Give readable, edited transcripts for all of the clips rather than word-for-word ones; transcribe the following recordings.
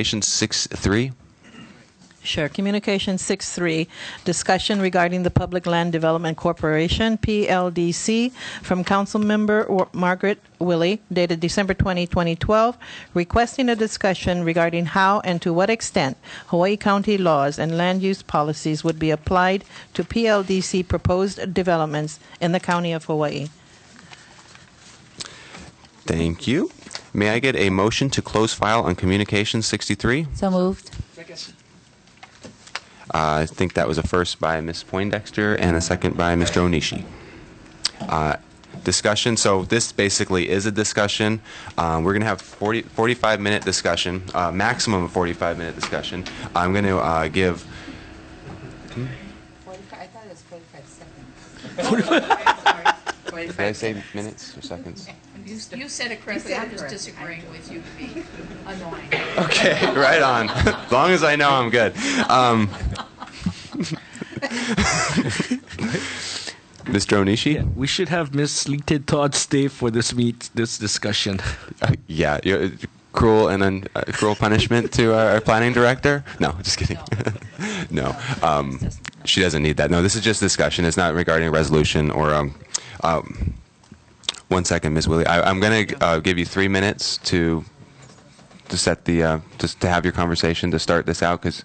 Communication 6.3. Sure. Communication 6.3, discussion regarding the Public Land Development Corporation, PLDC, from Councilmember Margaret, Wille, dated December 20, 2012, requesting a discussion regarding how and to what extent Hawaii County laws and land use policies would be applied to PLDC proposed developments in the County of Hawaii. Thank you. May I get a motion to close file on Communication 63? So moved. I think that was a first by Ms. Poindexter and a second by Mr. Onishi. Discussion. So this basically is a discussion. We're going to have 45-minute discussion, maximum of 45-minute discussion. I'm going to give... 45, I thought it was 45 seconds. Sorry. Did I say minutes or seconds? You said it correctly. I'm just disagreeing with you to be annoying. Okay, right on. As long as I know I'm good. Mr. Onishi? Yeah, we should have Miss Leeted Todd stay for this discussion. Yeah, cruel and then cruel punishment to our planning director? No, just kidding. No, she doesn't need that. No, this is just discussion. It's not regarding a resolution or. One second, Ms. Wille. I'm going to give you 3 minutes to set the just to have your conversation to start this out because.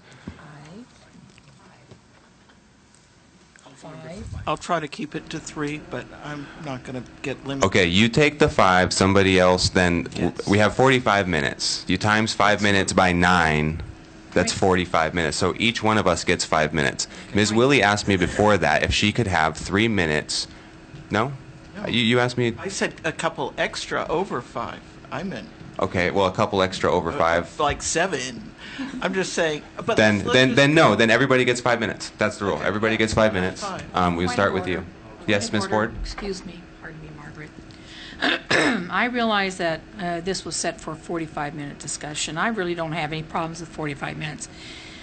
I'll try to keep it to 3, but I'm not going to get limited. Okay, you take the 5. Somebody else. Then Yes. we have 45 minutes. You times 5 minutes by 9. That's 45 minutes. So each one of us gets 5 minutes. Ms. Wille asked me before that if she could have 3 minutes. No? You asked me. I said a couple extra over 5. I meant. Okay, well, a couple extra over 5. Like 7. I'm just saying. But Then no. Then everybody gets 5 minutes. That's the rule. Everybody gets 5 minutes. Fine. We'll start with you. Yes, Ms. Ford. Excuse me. Pardon me, Margaret. I realize that this was set for a 45-minute discussion. I really don't have any problems with 45 minutes.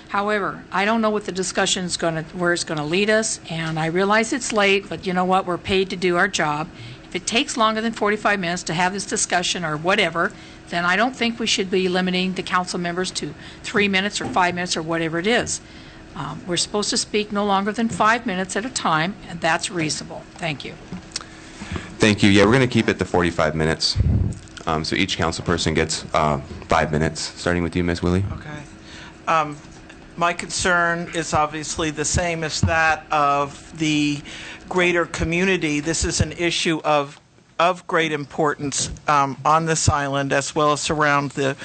However, I don't know what the discussion is where it's going to lead us, and I realize it's late, but you know what? We're paid to do our job. If it takes longer than 45 minutes to have this discussion or whatever, then I don't think we should be limiting the council members to 3 minutes or 5 minutes or whatever it is. We're supposed to speak no longer than 5 minutes at a time, and that's reasonable. Thank you. Thank you. Yeah, we're going to keep it to 45 minutes. So each council person gets 5 minutes, starting with you, Ms. Wille. Okay. My concern is obviously the same as that of the greater community. This is an issue of great importance on this island as well as around the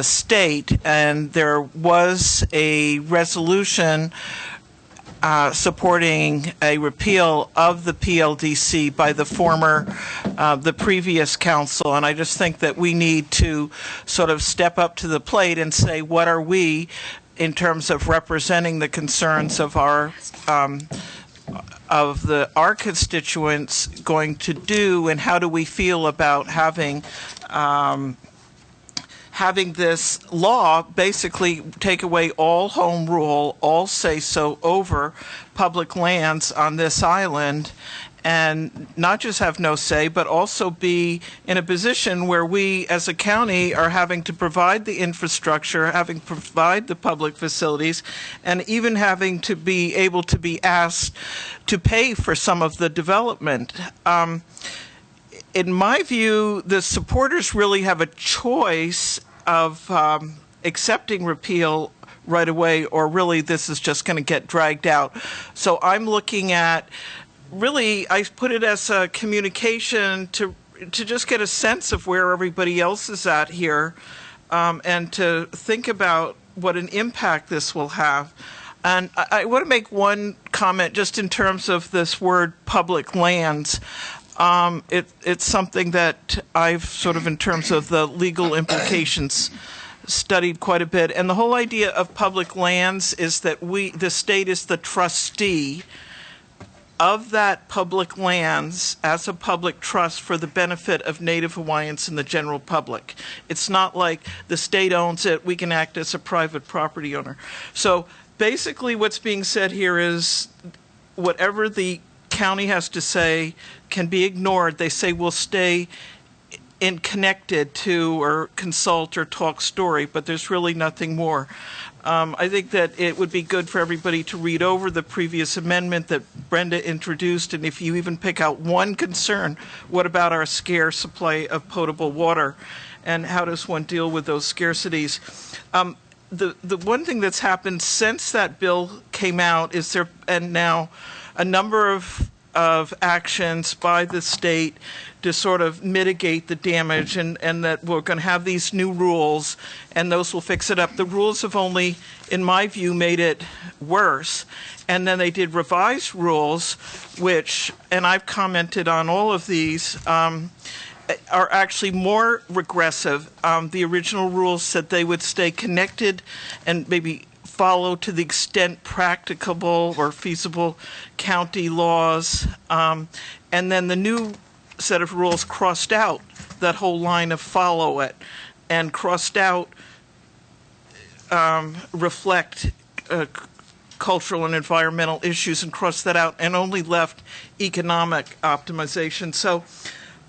state. And there was a resolution supporting a repeal of the PLDC by the previous council. And I just think that we need to sort of step up to the plate and say, what are we, in terms of representing the concerns of our constituents, going to do, and how do we feel about having this law basically take away all home rule, all say-so over public lands on this island, and not just have no say, but also be in a position where we as a county are having to provide the infrastructure, having to provide the public facilities, and even having to be able to be asked to pay for some of the development. In my view, the supporters really have a choice of accepting repeal right away, or really this is just going to get dragged out. So I'm looking at, really, I put it as a communication to just get a sense of where everybody else is at here, and to think about what an impact this will have. And I want to make one comment just in terms of this word public lands. It's something that I've sort of, in terms of the legal implications, studied quite a bit. And the whole idea of public lands is that the state is the trustee of that public lands as a public trust for the benefit of Native Hawaiians and the general public. It's not like the state owns it, we can act as a private property owner. So basically what's being said here is whatever the county has to say can be ignored. They say we'll stay connected to or consult or talk story, but there's really nothing more. I think that it would be good for everybody to read over the previous amendment that Brenda introduced, and if you even pick out one concern, what about our scarce supply of potable water, and how does one deal with those scarcities? The one thing that's happened since that bill came out is there, and now a number of actions by the state to sort of mitigate the damage, and that we're going to have these new rules, and those will fix it up. The rules have only, in my view, made it worse. And then they did revised rules, which, and I've commented on all of these, are actually more regressive. The original rules said they would stay connected and maybe follow to the extent practicable or feasible county laws. And then the new set of rules crossed out that whole line of follow it, and crossed out reflect cultural and environmental issues, and crossed that out and only left economic optimization. So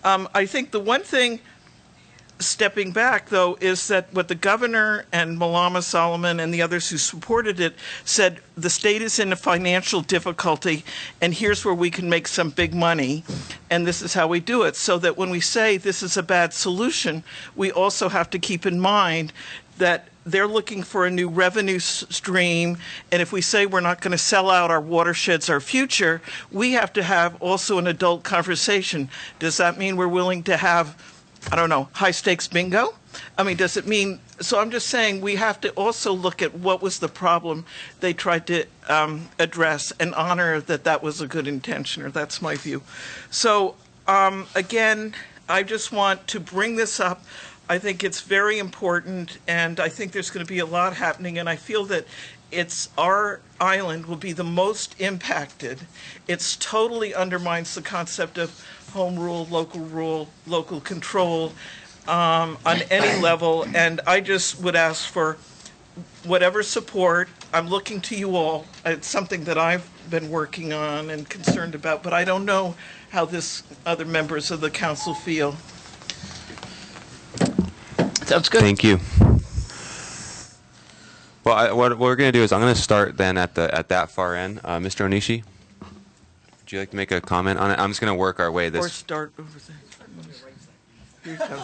I think the one thing, stepping back, though, is that what the governor and Malama Solomon and the others who supported it said, the state is in a financial difficulty, and here's where we can make some big money, and this is how we do it. So that when we say this is a bad solution, we also have to keep in mind that they're looking for a new revenue stream, and if we say we're not going to sell out our watersheds, our future, we have to have also an adult conversation. Does that mean we're willing to have, I don't know, high stakes bingo? I mean, does it mean, so I'm just saying we have to also look at what was the problem they tried to address, and honor that that was a good intention, or that's my view. So again, I just want to bring this up. I think it's very important, and I think there's going to be a lot happening, and I feel that our island will be the most impacted. It's totally undermines the concept of home rule, local control on any level, and I just would ask for whatever support. I'm looking to you all. It's something that I've been working on and concerned about, but I don't know how other members of the council feel. Sounds good. Thank you. Well, what we're going to do is I'm going to start then at that far end. Mr. Onishi, would you like to make a comment on it? I'm just going to work our way Or this. start over there.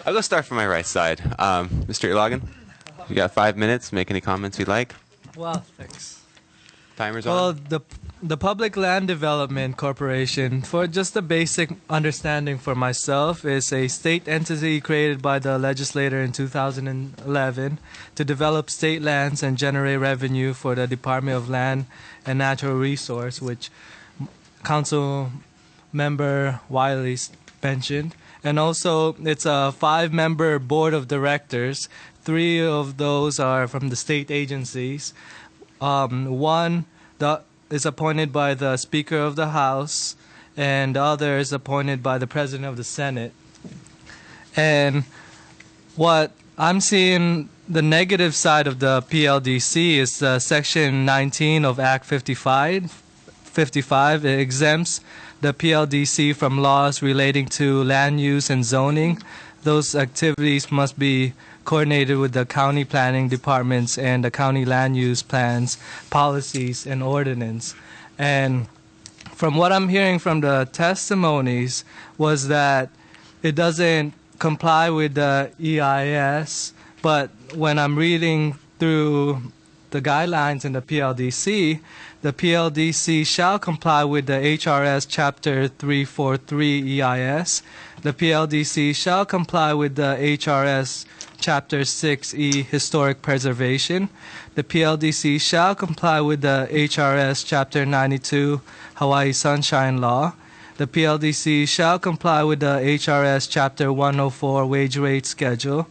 I'll go start from my right side. Mr. Ilagan, you got 5 minutes. Make any comments you'd like. Well, thanks. Timer's Well, on. the Public Land Development Corporation, for just a basic understanding for myself, is a state entity created by the legislature in 2011 to develop state lands and generate revenue for the Department of Land and Natural Resource, which Council Member Wille mentioned. And also, it's a 5-member board of directors. 3 of those are from the state agencies. One is appointed by the Speaker of the House, and the other is appointed by the President of the Senate. And what I'm seeing, the negative side of the PLDC is Section 19 of Act 55. It exempts the PLDC from laws relating to land use and zoning. Those activities must be coordinated with the county planning departments and the county land use plans, policies, and ordinance. And from what I'm hearing from the testimonies was that it doesn't comply with the EIS, but when I'm reading through the guidelines in the PLDC shall comply with the HRS Chapter 343 EIS. The PLDC shall comply with the HRS Chapter 6E Historic Preservation. The PLDC shall comply with the HRS Chapter 92 Hawaii Sunshine Law. The PLDC shall comply with the HRS Chapter 104 Wage Rate Schedule.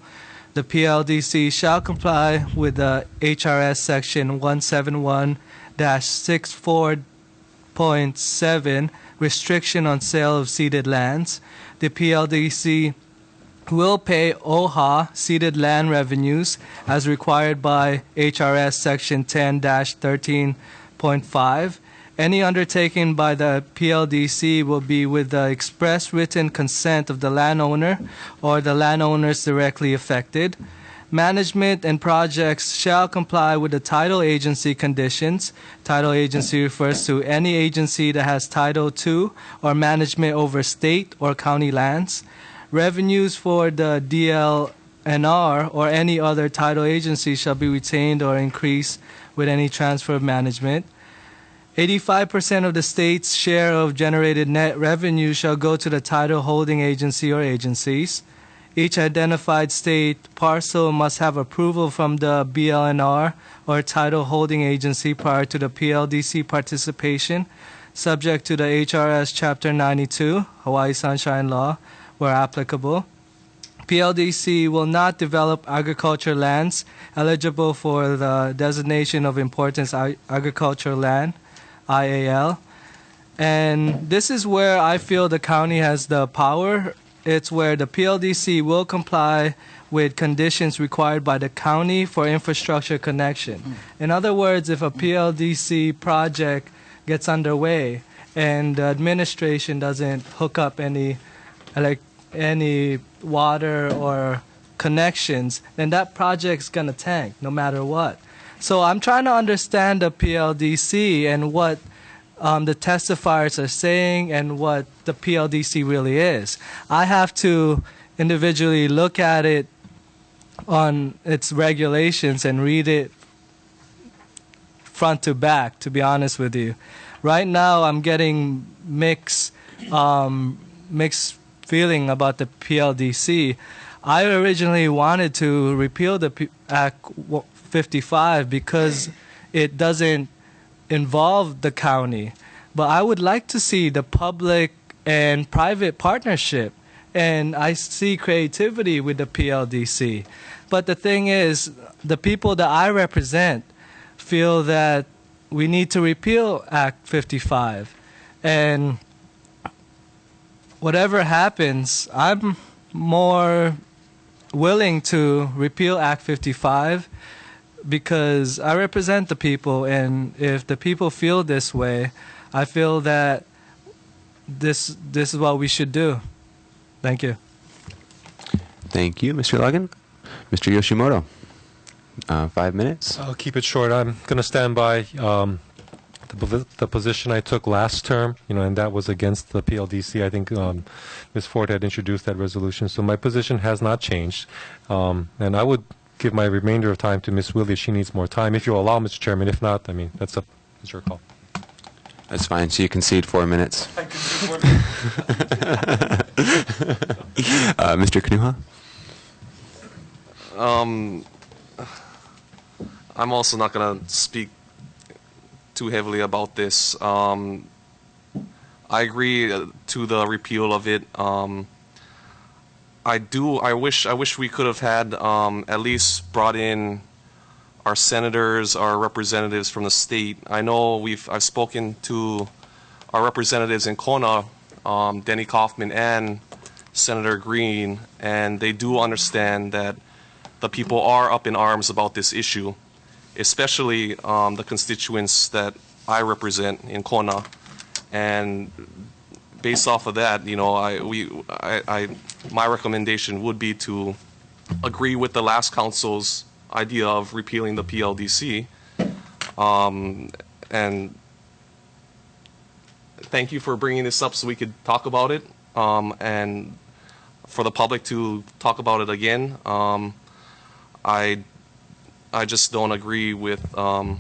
The PLDC shall comply with the HRS Section 171-64.7 Restriction on Sale of Ceded Lands. The PLDC will pay OHA ceded land revenues as required by HRS Section 10-13.5, Any undertaking by the PLDC will be with the express written consent of the landowner or the landowners directly affected. Management and projects shall comply with the title agency conditions. Title agency refers to any agency that has title to or management over state or county lands. Revenues for the DLNR or any other title agency shall be retained or increased with any transfer of management. 85% of the state's share of generated net revenue shall go to the title holding agency or agencies. Each identified state parcel must have approval from the BLNR or title holding agency prior to the PLDC participation, subject to the HRS Chapter 92, Hawaii Sunshine Law, where applicable. PLDC will not develop agriculture lands eligible for the designation of importance agricultural land, IAL. And this is where I feel the county has the power. It's where the PLDC will comply with conditions required by the county for infrastructure connection. In other words, if a PLDC project gets underway and the administration doesn't hook up any water or connections, then that project's going to tank no matter what. So I'm trying to understand the PLDC and what the testifiers are saying and what the PLDC really is. I have to individually look at it on its regulations and read it front to back, to be honest with you. Right now, I'm getting mixed feeling about the PLDC. I originally wanted to repeal the Act 55 because it doesn't involve the county, but I would like to see the public and private partnership, and I see creativity with the PLDC. But the thing is, the people that I represent feel that we need to repeal Act 55, and whatever happens, I'm more willing to repeal Act 55 because I represent the people, and if the people feel this way, I feel that this is what we should do. Thank you. Thank you, Mr. Ilagan. Mr. Yoshimoto, 5 minutes. I'll keep it short. I'm going to stand by the position I took last term, and that was against the PLDC. I think Ms. Ford had introduced that resolution, so my position has not changed. And I would give my remainder of time to Ms. Wille if she needs more time. If you allow, Mr. Chairman. If not, that's your call. That's fine. So you concede 4 minutes. I concede 4 minutes. Mr. Kanuha? I'm also not going to speak too heavily about this. I agree to the repeal of it. I wish we could have had at least brought in our senators, our representatives from the state. I know I've spoken to our representatives in Kona, Denny Kaufman and Senator Green, and they do understand that the people are up in arms about this issue, especially the constituents that I represent in Kona. And based off of that, my recommendation would be to agree with the last council's idea of repealing the PLDC. And thank you for bringing this up so we could talk about it, and for the public to talk about it again. I just don't agree with a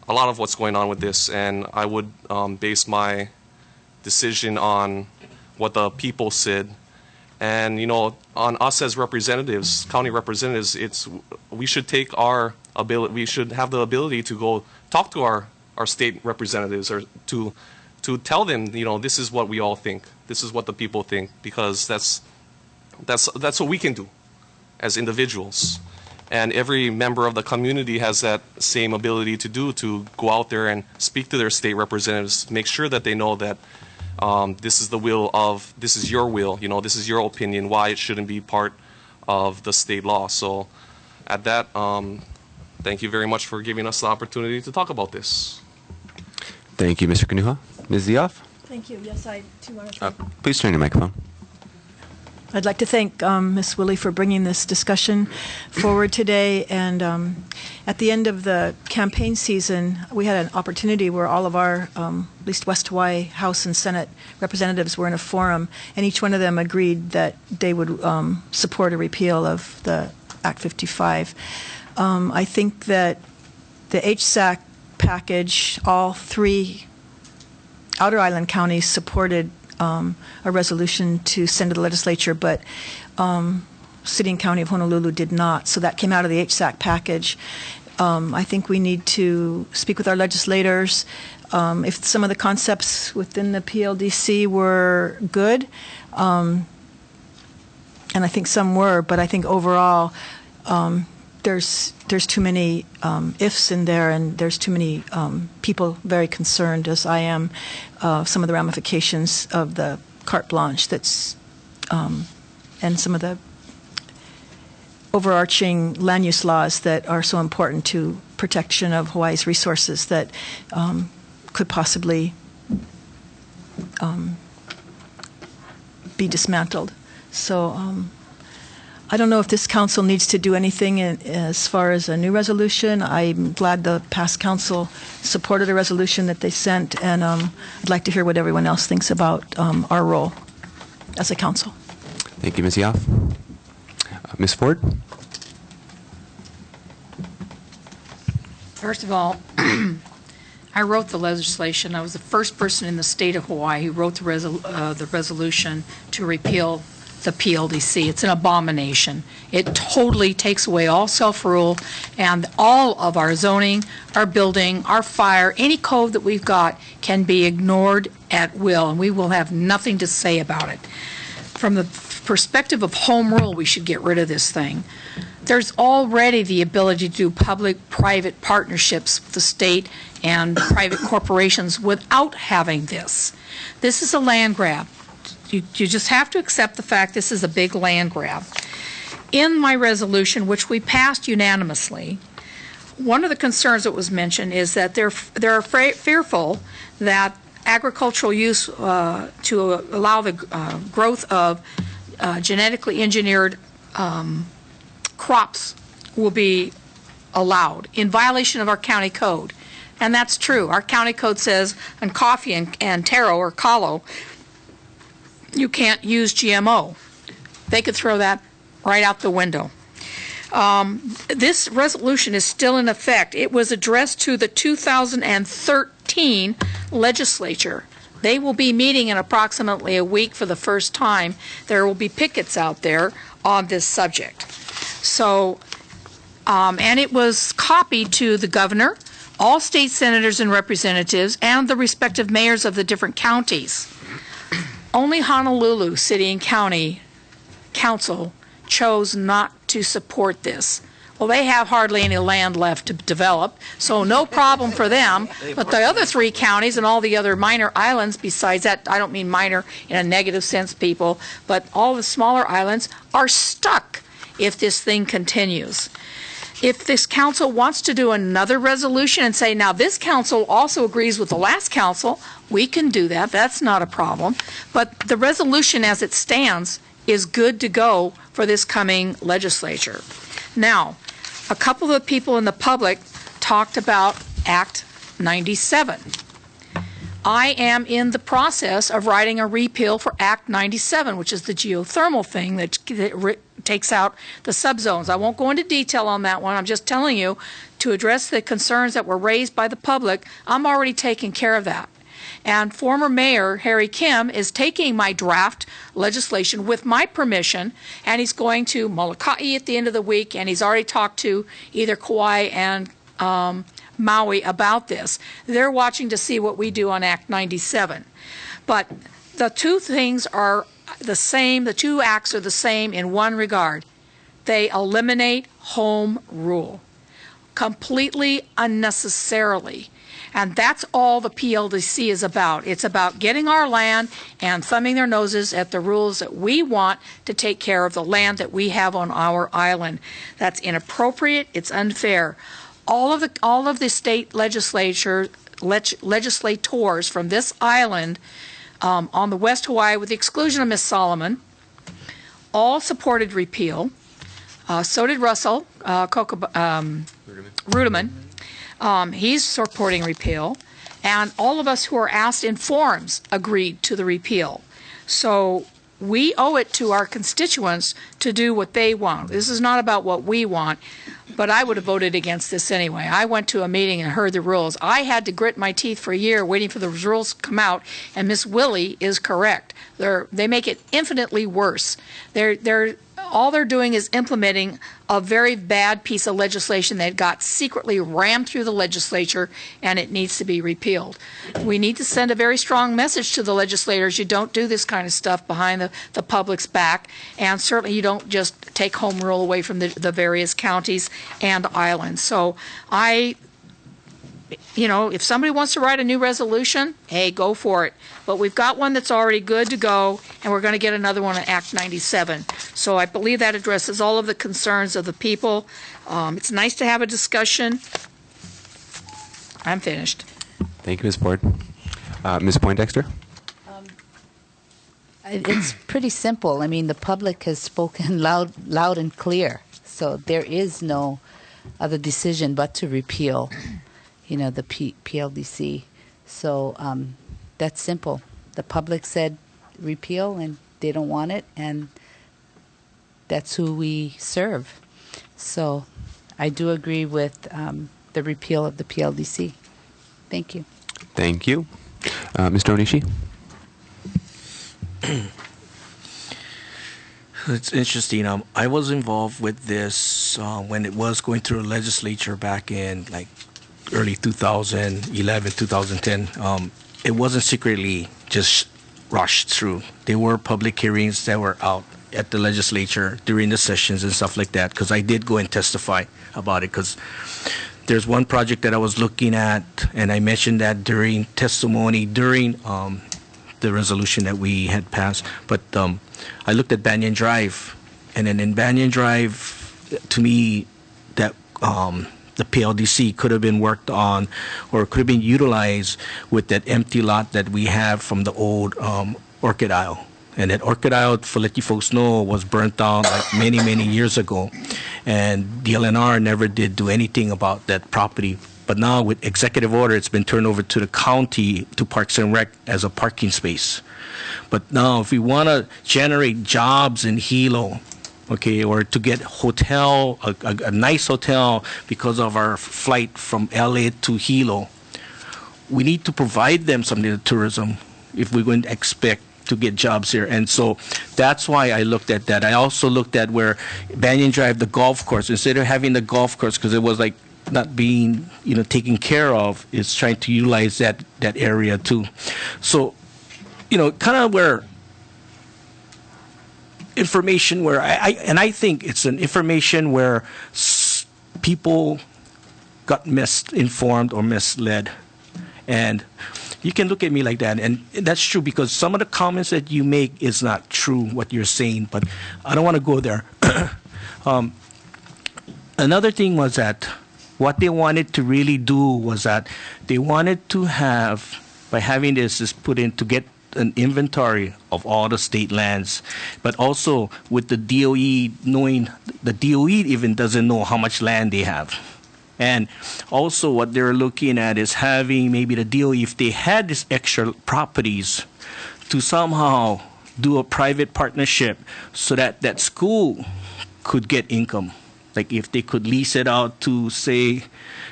lot of what's going on with this, and I would base my decision on what the people said. And on us as representatives, county representatives, we should take our ability. We should have the ability to go talk to our state representatives, or to tell them, this is what we all think. This is what the people think, because that's what we can do as individuals. And every member of the community has that same ability to go out there and speak to their state representatives, make sure that they know that this is your will, this is your opinion, why it shouldn't be part of the state law. So at that, thank you very much for giving us the opportunity to talk about this. Thank you, Mr. Kanuha. Ms. Eoff? Thank you. Yes, I too want to Please turn your microphone. I'd like to thank Ms. Wille for bringing this discussion forward today. And at the end of the campaign season, we had an opportunity where all of our, at least West Hawaii House and Senate representatives were in a forum, and each one of them agreed that they would support a repeal of the Act 55. I think that the HSAC package, all three Outer Island counties supported a resolution to send to the legislature, but City and County of Honolulu did not. So that came out of the HSAC package. I think we need to speak with our legislators. If some of the concepts within the PLDC were good, and I think some were, but I think overall there's too many ifs in there, and there's too many people very concerned, as I am, some of the ramifications of the carte blanche that's and some of the overarching land use laws that are so important to protection of Hawaii's resources that could possibly be dismantled. So I don't know if this council needs to do anything as far as a new resolution. I'm glad the past council supported a resolution that they sent, and I'd like to hear what everyone else thinks about our role as a council. Thank you, Ms. Eoff. Ms. Ford? First of all, I wrote the legislation. I was the first person in the state of Hawaii who wrote the resolution to repeal the PLDC. It's an abomination. It totally takes away all self-rule, and all of our zoning, our building, our fire, any code that we've got can be ignored at will, and we will have nothing to say about it. From the perspective of home rule, we should get rid of this thing. There's already the ability to do public-private partnerships with the state and private corporations without having this. This is a land grab. You just have to accept the fact this is a big land grab. In my resolution, which we passed unanimously, one of the concerns that was mentioned is that they're fearful that agricultural use to allow the growth of genetically engineered crops will be allowed in violation of our county code. And that's true. Our county code says on coffee and taro or kalo, you can't use GMO. They could throw that right out the window. This resolution is still in effect. It was addressed to the 2013 legislature. They will be meeting in approximately a week for the first time. There will be pickets out there on this subject. So, and it was copied to the governor, all state senators and representatives, and the respective mayors of the different counties. Only Honolulu City and County Council chose not to support this. Well, they have hardly any land left to develop, so no problem for them. But the other three counties and all the other minor islands besides that, I don't mean minor in a negative sense, people, but all the smaller islands are stuck if this thing continues. If this council wants to do another resolution and say, now this council also agrees with the last council, we can do that. That's not a problem. But the resolution as it stands is good to go for this coming legislature. Now, a couple of people in the public talked about Act 97. I am in the process of writing a repeal for Act 97, which is the geothermal thing that takes out the subzones. I won't go into detail on that one. I'm just telling you to address the concerns that were raised by the public. I'm already taking care of that. And former Mayor Harry Kim is taking my draft legislation with my permission, and he's going to Molokai at the end of the week, and he's already talked to either Kauai and Maui about this. They're watching to see what we do on Act 97. But the two things are the same, the two acts are the same in one regard. They eliminate home rule completely unnecessarily. And that's all the PLDC is about. It's about getting our land and thumbing their noses at the rules that we want to take care of the land that we have on our island. That's inappropriate. It's unfair. All of the state legislature legislators from this island on the West Hawaii, with the exclusion of Miss Solomon, all supported repeal. So did Russell Ruderman. He's supporting repeal. And all of us who are asked in forums agreed to the repeal. So we owe it to our constituents to do what they want. This is not about what we want, but I would have voted against this anyway. I went to a meeting and heard the rules. I had to grit my teeth for a year waiting for the rules to come out, and Miss Wille is correct. They make it infinitely worse. All they're doing is implementing a very bad piece of legislation that got secretly rammed through the legislature, and it needs to be repealed. We need to send a very strong message to the legislators. You don't do this kind of stuff behind the public's back, and certainly you don't just take home rule away from the various counties and islands. So if somebody wants to write a new resolution, hey, go for it. But we've got one that's already good to go, and we're going to get another one in Act 97. So I believe that addresses all of the concerns of the people. It's nice to have a discussion. I'm finished. Thank you, Ms. Ford. Ms. Poindexter? It's pretty simple. I mean, the public has spoken loud and clear. So there is no other decision but to repeal, the PLDC. So that's simple. The public said repeal, and they don't want it, and that's who we serve. So I do agree with the repeal of the PLDC. Thank you. Thank you. Mr. Onishi? It's interesting. I was involved with this when it was going through the legislature back in early 2011, 2010. It wasn't secretly just rushed through. There were public hearings that were out at the legislature during the sessions and stuff like that, because I did go and testify about it, because there's one project that I was looking at, and I mentioned that during testimony during the resolution that we had passed. But I looked at Banyan Drive, and then in Banyan Drive, to me, that the PLDC could have been worked on, or could have been utilized with that empty lot that we have from the old Orchid Isle. And that Orchid Isle, to let you folks know, was burnt down many, many years ago. And the LNR never did do anything about that property. But now with executive order, it's been turned over to the county, to Parks and Rec, as a parking space. But now if we want to generate jobs in Hilo, okay, or to get a nice hotel because of our flight from LA to Hilo, we need to provide them something to tourism if we're going to expect to get jobs here. And so that's why I looked at that. I also looked at where Banyan Drive, the golf course, instead of having the golf course, because it was not being taken care of, is trying to utilize that area too. So kind of where information where I think it's an information where people got misinformed or misled. And you can look at me like that, and that's true, because some of the comments that you make is not true, what you're saying, but I don't want to go there. Another thing was that what they wanted to really do was that they wanted to have, by having this is put in, to get an inventory of all the state lands, but also with the DOE knowing, the DOE even doesn't know how much land they have. And also what they're looking at is having maybe the DOE, if they had these extra properties, to somehow do a private partnership so that that school could get income. Like if they could lease it out to, say,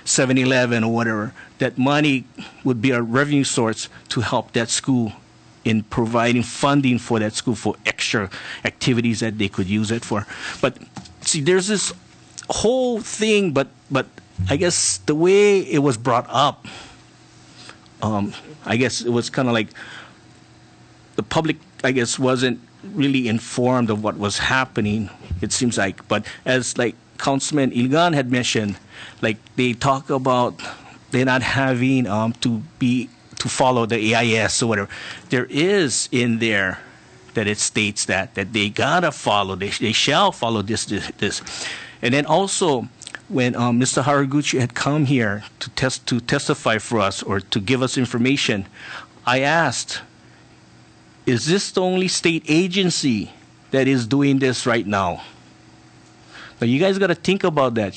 7-Eleven or whatever, that money would be a revenue source to help that school in providing funding for that school for extra activities that they could use it for. But see, there's this whole thing, but I guess the way it was brought up, I guess it was kind of like the public, I guess, wasn't really informed of what was happening, it seems like. But as Councilman Ilagan had mentioned, they talk about they're not having to follow the AIS or whatever. There is in there that it states that they gotta follow, they shall follow this. And then also when Mr. Haraguchi had come here to testify for us or to give us information, I asked, is this the only state agency that is doing this right now? Now you guys got to think about that.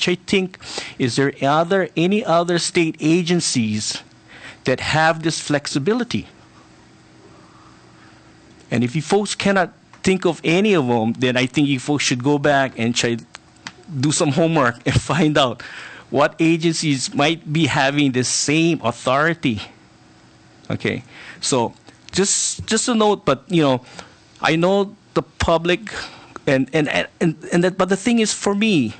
Is there any other state agencies that have this flexibility? And if you folks cannot think of any of them, then I think you folks should go back and try to do some homework and find out what agencies might be having the same authority. Okay, so just a note, but I know the public and that, but the thing is, for me,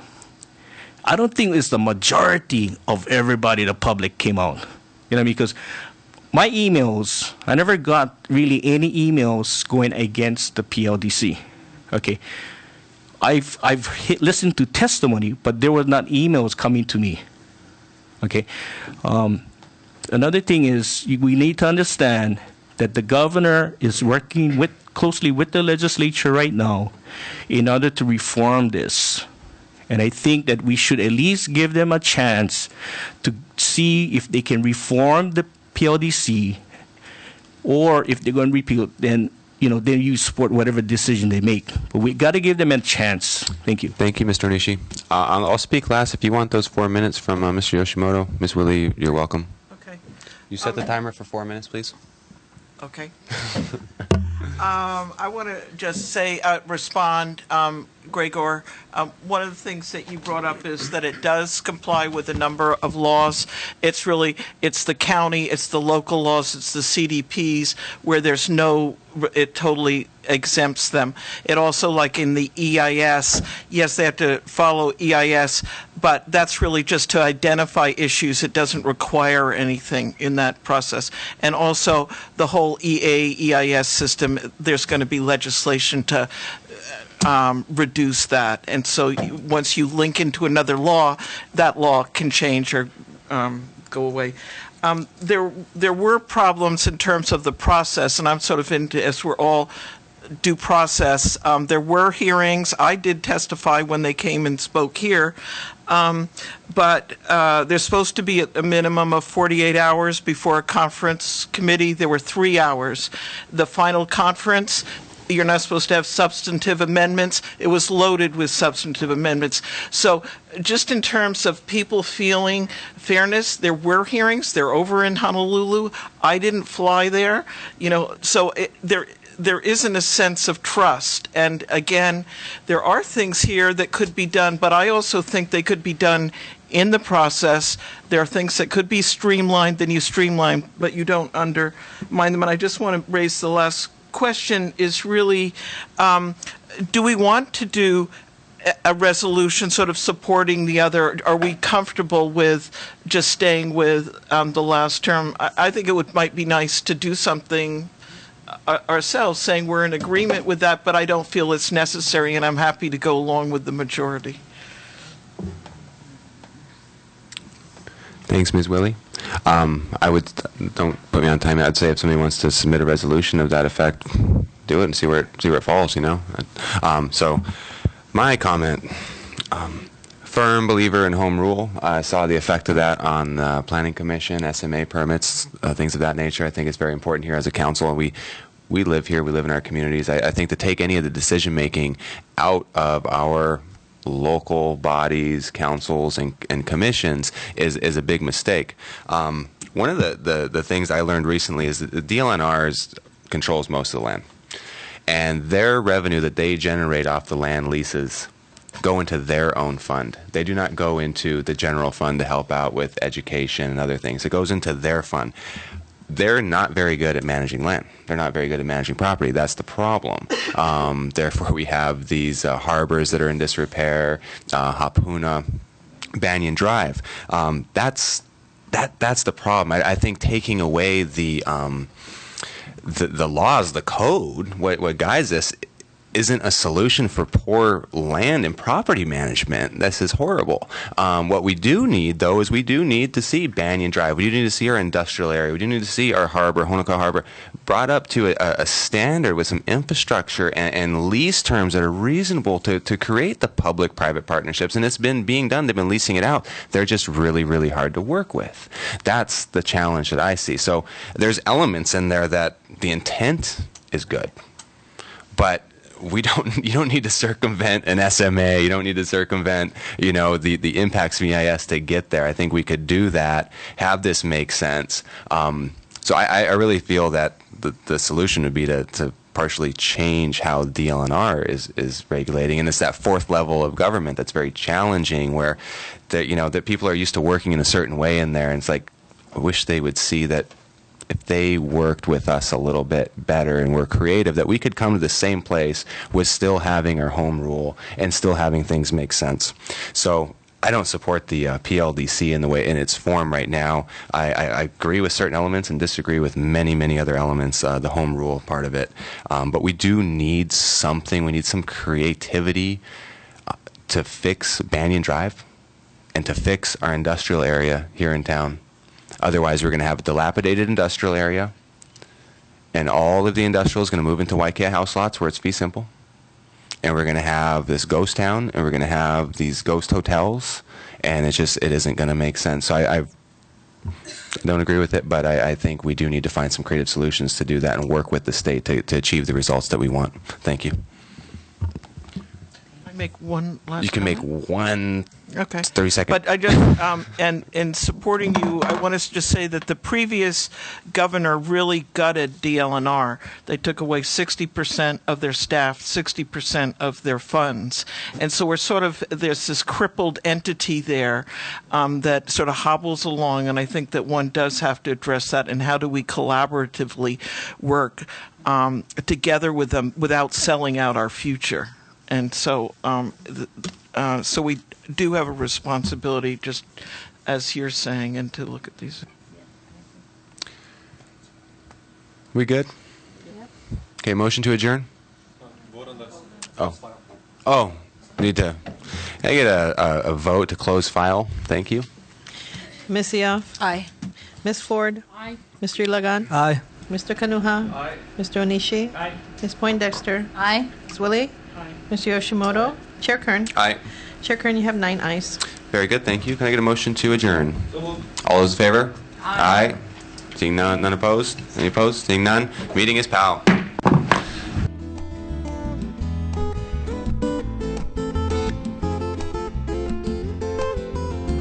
I don't think it's the majority of everybody, the public, came out. Because my emails, I never got really any emails going against the PLDC. Okay, I've listened to testimony, but there were not emails coming to me. Okay, another thing is we need to understand that the governor is working closely with the legislature right now in order to reform this. And I think that we should at least give them a chance to see if they can reform the PLDC, or if they're going to repeal, then then you support whatever decision they make. But we got to give them a chance. Thank you. Thank you, Mr. Onishi. I'll speak last. If you want those 4 minutes from Mr. Yoshimoto, Ms. Wille, you're welcome. Okay. You set the timer for 4 minutes, please. Okay. I want to just say, respond, Gregor. One of the things that you brought up is that it does comply with a number of laws. It's the county, it's the local laws, it's the CDPs where it totally exempts them. It also, like in the EIS, yes, they have to follow EIS, but that's really just to identify issues. It doesn't require anything in that process. And also the whole EIS system, there's going to be legislation to reduce that. And so once you link into another law, that law can change or go away. There were problems in terms of the process, and I'm sort of into, as we're all due process. There were hearings. I did testify when they came and spoke here. But there's supposed to be a minimum of 48 hours before a conference committee. There were 3 hours. The final conference, you're not supposed to have substantive amendments. It was loaded with substantive amendments. So just in terms of people feeling fairness, there were hearings. They're over in Honolulu. I didn't fly there. So there isn't a sense of trust. And again, there are things here that could be done, but I also think they could be done in the process. There are things that could be streamlined, then you streamline, but you don't undermine them. And I just want to raise the last question is really, do we want to do a resolution sort of supporting the other? Are we comfortable with just staying with the last term? I think it might be nice to do something ourselves saying we're in agreement with that, but I don't feel it's necessary, and I'm happy to go along with the majority. Thanks, Ms. Wille. I would, don't put me on time, I'd say if somebody wants to submit a resolution of that effect, do it and see where it falls, So my comment, firm believer in home rule. I saw the effect of that on the Planning Commission, SMA permits, things of that nature. I think it's very important here as a council. We live here, we live in our communities. I think to take any of the decision making out of our local bodies, councils, and commissions is a big mistake. One of the things I learned recently is that the DLNRs controls most of the land. And their revenue that they generate off the land leases go into their own fund. They do not go into the general fund to help out with education and other things. It goes into their fund. They're not very good at managing land. They're not very good at managing property. That's the problem. Therefore, we have these harbors that are in disrepair, Hapuna, Banyan Drive. That's the problem. I think taking away the laws, the code, what guides this, isn't a solution for poor land and property management. This is horrible. What we do need, though, is we do need to see Banyan Drive. We do need to see our industrial area. We do need to see our harbor, Honoka Harbor, brought up to a standard with some infrastructure and lease terms that are reasonable to create the public-private partnerships. And it's been being done. They've been leasing it out. They're just really, really hard to work with. That's the challenge that I see. So there's elements in there that the intent is good, but you don't need to circumvent an SMA. You don't need to circumvent, the impacts of EIS to get there. I think we could do that, have this make sense. So I really feel that the solution would be to partially change how DLNR is regulating, and it's that fourth level of government that's very challenging, where that people are used to working in a certain way in there, and it's like, I wish they would see that if they worked with us a little bit better and were creative, that we could come to the same place with still having our home rule and still having things make sense. So I don't support the PLDC in its form right now. I agree with certain elements and disagree with many, many other elements, the home rule part of it. But we do need something. We need some creativity to fix Banyan Drive and to fix our industrial area here in town. Otherwise, we're going to have a dilapidated industrial area, and all of the industrial is going to move into YK house lots where it's fee simple. And we're going to have this ghost town, and we're going to have these ghost hotels, and it isn't going to make sense. So I don't agree with it, but I think we do need to find some creative solutions to do that and work with the state to achieve the results that we want. Thank you. Make one last You can comment? make one Okay. 30 second. But I just, and in supporting you, I want to just say that the previous governor really gutted DLNR. They took away 60% of their staff, 60% of their funds. And so there's this crippled entity there that sort of hobbles along, and I think that one does have to address that, and how do we collaboratively work together with them without selling out our future. And so so we do have a responsibility, just as you're saying, and to look at these. We good? Okay, motion to adjourn? Oh, need to. Can I get a vote to close file? Thank you. Ms. Eoff? Aye. Ms. Ford? Aye. Mr. Ilagan? Aye. Mr. Kanuha? Aye. Mr. Onishi? Aye. Ms. Poindexter? Aye. Ms. Wille? Aye. Mr. Yoshimoto? Chair Kern? Aye. Chair Kern, you have 9 ayes. Very good, thank you. Can I get a motion to adjourn? All those in favor? Aye. Seeing none opposed? Any opposed? Seeing none? Meeting is POW.